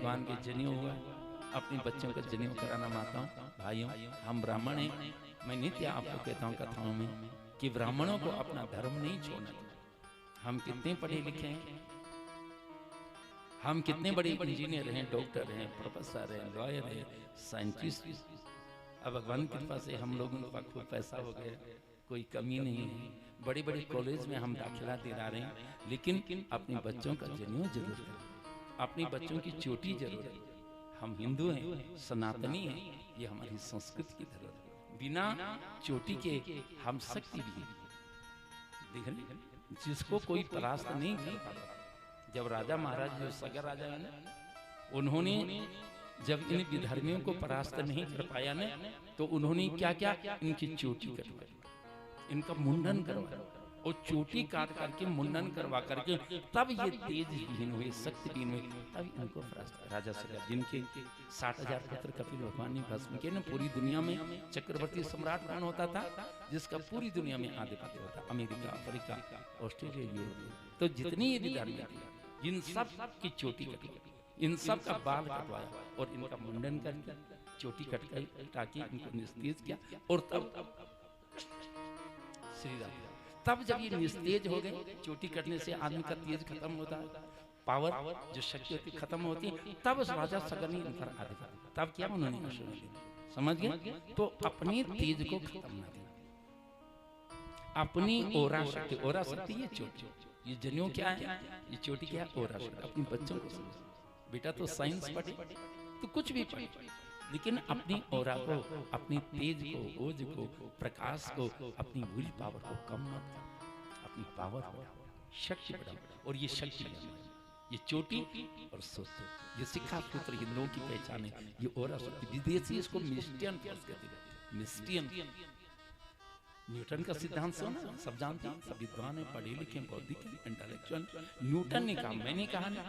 भगवान के जनेऊ हुआ, अपने बच्चों का जनेऊ कराना माताओं भाइयों। हम ब्राह्मण हैं, मैं नित्य आपको कहता हूँ कथाओं में कि ब्राह्मणों को अपना धर्म नहीं छोड़ना चाहिए। हम कितने पढ़े लिखे हैं, हम कितने बड़े इंजीनियर हैं, डॉक्टर हैं, प्रोफेसर हैं, लॉयर हैं, साइंटिस्ट। अब भगवान की कृपा से हम लोगों के पास खूब पैसा हो गया, कोई कमी नहीं है, बड़े बड़े कॉलेज में हम दाखिला दिला रहे हैं, लेकिन अपने बच्चों का जनेऊ जरूर करें, अपने बच्चों की चोटी जरूर है। हम हिंदू हैं, सनातनी हैं, ये हमारी संस्कृति की धरोहर है। बिना चोटी के हम शक्ति भी हैं। देख रहे, जिसको कोई परास्त नहीं कर पाता। जब राजा महाराज जो सगर राजा है ना, उन्होंने जब इन विधर्मियों को परास्त नहीं कर पाया ना, तो उन्होंने क्या क्या, इनकी चोटी कटवाई, इनका मुंडन करवाया, और चोटी काट करके मुंडन करवा करके तब ये तेजहीन हुए, शक्तिहीन हुए, तब इनको परास्त किया। राजा सगर, जिनके 60,000 पुत्र कपिल भगवान ने भस्म किए ना। पूरी दुनिया में चक्रवर्ती सम्राट कौन होता था, जिसका पूरी दुनिया में आधिपत्य होता, अमेरिका, अफ्रीका, ऑस्ट्रेलिया, यूरोप। तो जितनी ये विधर्मी थी, इन सब की चोटी कटवाई, इन सब का बाल कटवाया और इनका मुंडन करके चोटी कटवाई, इनको निस्तेज किया। और तब श्री राम, तब जब ये निस्तेज हो गए, चोटी कटने से आदमी का तेज खत्म होता है, पावर जो शक्ति होती खत्म होती है, तब राजा सगर ने इन पर आधिपत्य, तब क्या उन्होंने अश्वमेध दिया, समझ गए। तो अपने तेज को खत्म ना दिया, अपनी ओरा शक्ति, ओरा शक्ति ये चोटी, ये जनेऊ क्या है, ये चोटी क्या है, ओरा शक्ति। अपने बच्चों को समझ, बेटा तो साइंस पढ़े तो कुछ भी पढ़े, लेकिन अपनी ओरा को, अपनी तेज को, ओज को, प्रकाश को, अपनी विल पावर को कम मत कर, अपनी पावर बढ़ाओ, शक्ति बढ़ाओ। और ये शक्ति ये चोटी और सूत्र, ये शिखा सूत्र हिंदुओं की पहचान है। ये ओरा शक्ति, विदेशी इसको मिस्टियन कहते हैं, मिस्टियन। न्यूटन का सिद्धांत सुना, सब जानते हैं, सब विद्वान है, पढ़े लिखे, बौद्धिक, इंटेलेक्चुअल। न्यूटन ने कहा, मैंने कहा ना,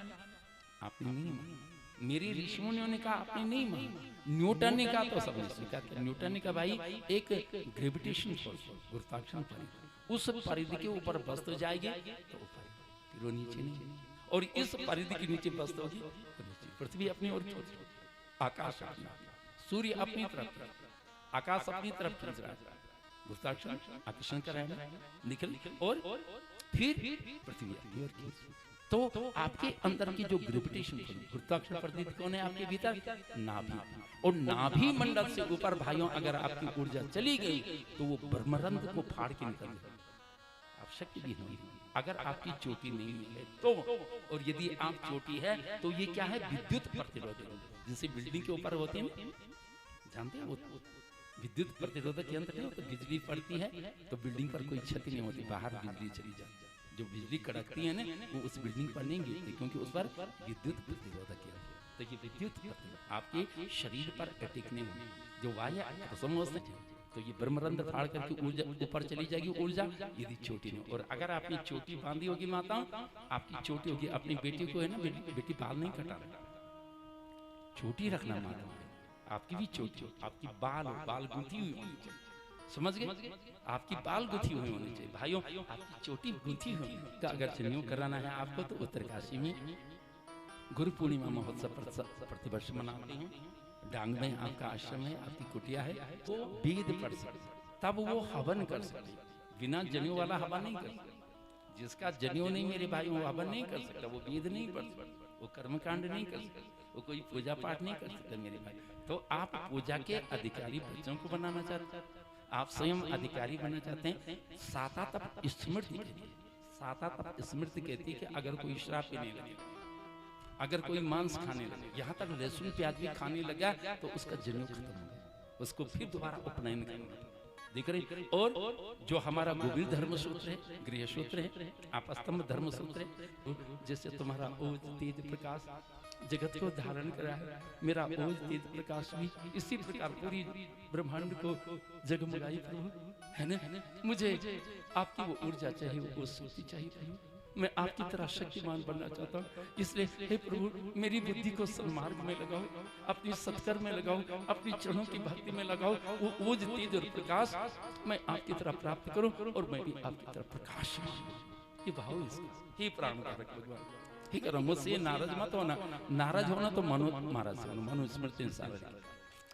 आपने नहीं माना, मेरे ऋषियों ने कहा, आपने नहीं माना। न्यूटन ने कहा तो सबने स्वीकार किया। न्यूटन ने कहा, भाई एक ग्रेविटेशन फोर्स, गुरुत्वाकर्षण परिधि, उस परिधि के ऊपर वस्तु जाएगी तो ऊपर, फिर वो नीचे नहीं, और इस परिधि के नीचे वस्तु होगी तो नीचे। पृथ्वी अपनी ओर, आकाश अपनी, सूर्य अपनी तरफ, आकाश अपनी तरफ खींच रहा है, गुरुत्वाकर्षण आकर्षण कर रहा है, निकल, और फिर पृथ्वी अपनी ओर खींच। तो आपके अंदर की जो ग्रेविटेशन, गुरुत्वाकर्षण परिधि कौन है आपके भीतर, नाभि। और नाभि मंडल से ऊपर भाइयों अगर आपकी ऊर्जा चली गई तो वो ब्रह्मरंध्र को फाड़ के निकल गई, आप शक्ति भी नहीं। अगर आपकी चोटी नहीं है तो, और यदि आप चोटी है तो ये क्या है, विद्युत प्रतिरोधक, जैसे बिल्डिंग के ऊपर होते हैं, जानते हैं वो विद्युत प्रतिरोधक यंत्र नहीं, तो बिजली पड़ती है तो बिल्डिंग पर कोई क्षति नहीं होती, बाहर बिजली चली जाती है। जो बिजली कड़कती है ना, वो उस बिल्डिंग पर नहीं गिरती, क्योंकि उस पर विद्युत प्रतिरोधक है। तो ये विद्युत आपके शरीर पर अटैक नहीं होगी, जो वायु समझते हैं, तो ये ब्रह्मरंध्र फाड़ करके ऊर्जा ऊपर चली जाएगी ऊर्जा, यदि चोटी नहीं। और अगर आपने चोटी बांधी होगी माता, आपकी चोटी होगी, अपनी बेटी को है ना, बेटी बाल नहीं कटाना, चोटी रखना माता, आपकी भी चोटी, आपकी बाल गुंथी हुई होनी चाहिए, समझ गए, आपकी बाल गुंथी हुई होनी चाहिए। भाइयों, आपकी चोटी गुंथी हुई का अगर जनेऊ कराना है आपको, तो उत्तरकाशी में गुरु पूर्णिमा महोत्सव प्रतिवर्ष मनाते हैं। डांग में आपका आश्रम है, आपकी कुटिया है, तो वेद पढ़ सकते, तब वो हवन कर सकते। बिना जनेऊ वाला हवन नहीं कर सकता, जिसका जनेऊ नहीं मेरे भाई, वो हवन नहीं कर सकता, वो वेद नहीं पढ़ सकता, वो कर्मकांड नहीं कर सकता, वो कोई पूजा पाठ नहीं कर सकता मेरे भाई। तो आप पूजा के अधिकारी बच्चों को बनाना चाहते हैं, आप स्वयं अधिकारी बनना चाहते हैं, साता तप स्मृति कहती है, साता तप स्मृति कहती है कि अगर कोई शराब पीने लगे, अगर कोई मांस खाने लगे, यहाँ तक लहसुन प्याज भी खाने लगा, तो उसका जनेऊ खत्म हो गया, उसको फिर दोबारा उपनयन करना, देख रहे। और जो हमारा गोविल धर्म सूत्र है, गृह सूत्र है, आपस्तंभ धर्म सूत्र है, जैसे तुम्हारा ओज तेज प्रकाश जगत को धारण करा है, मेरा ओज तेज प्रकाश भी इसी प्रकार पूरी ब्रह्मांड को जगमगाई प्रभु, है ना। मुझे आपकी वो ऊर्जा चाहिए, वो शक्ति चाहिए प्रभु, मैं आपकी तरह शक्तिमान बनना चाहता हूँ। इसलिए हे प्रभु, मेरी बुद्धि को सन्मार्ग में लगाओ, अपनी सत्कर्म में लगाओ, अपनी चरणों की भक्ति में लगाओ, वो ओज तेज और प्रकाश मैं आपकी तरह प्राप्त करूं, और मैं भी आपकी तरह प्रकाश। ये भाव इसका, हे प्राण कारक भगवान, ही करो, मुझसे नाराज मत होना। नाराज होना तो महाराज से मनुस्मृति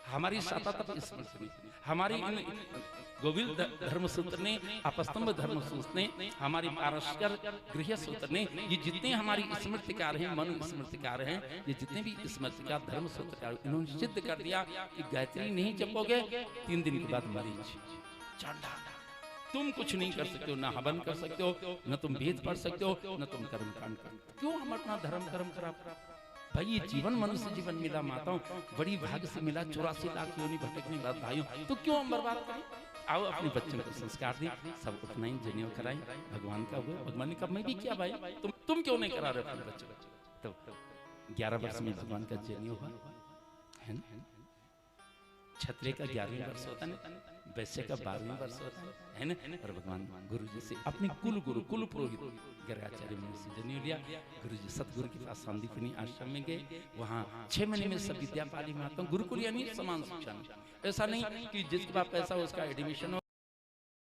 हमारी सातत्य स्मृति, हमारी गोविंद धर्म सूत्र ने, अपस्तंभ धर्म सूत्र ने, हमारी पारस्कर गृह सूत्र ने, ये जितने हमारी स्मृतिकार हैं, मनु स्मृतिकार हैं, ये जितने भी स्मृतिकार धर्म सूत्रकार, इन्होंने सिद्ध कर दिया कि गायत्री नहीं जपोगे 3 दिन के बाद मरीज चढ़ा। तुम कुछ नहीं कर सकते हो, ना हवन कर सकते हो, न तुम वेद पढ़ सकते हो, न तुम कर्मकांड कर। क्यों हम अपना धर्म खराब? भाई ये जीवन मनुष्य जीवन मिला माताओं, बड़ी भाग्य से मिला, 84 लाख योनि भटकने के बाद भाइयों, तो क्यों हम बर्बाद करें? आओ अपने बच्चों को संस्कार दें, सब अपनाएं, जनेऊ कराएं, भगवान का हुआ, भगवान ने कब मैं भी किया भाई, तुम क्यों नहीं करा रहे अपने बच्चों को? तो 11 वर्ष में भगवान का जनेऊ हुआ है ना, क्षत्रिय का 11वें वर्ष होता है, वैश्य का 12वें वर्ष होता है ना, और भगवान गुरु जी से अपने कुल गुरु कुल पुरोहित गर्गाचार्य मुनि से जनेऊ लिया। गुरु जी सतगुरु के पास संदीपनी आश्रम में गए, वहाँ 6 महीने में सब विद्या पाली माता, गुरुकुल यानी समान शिक्षा। ऐसा नहीं कि जिसके पास पैसा उसका एडमिशन हो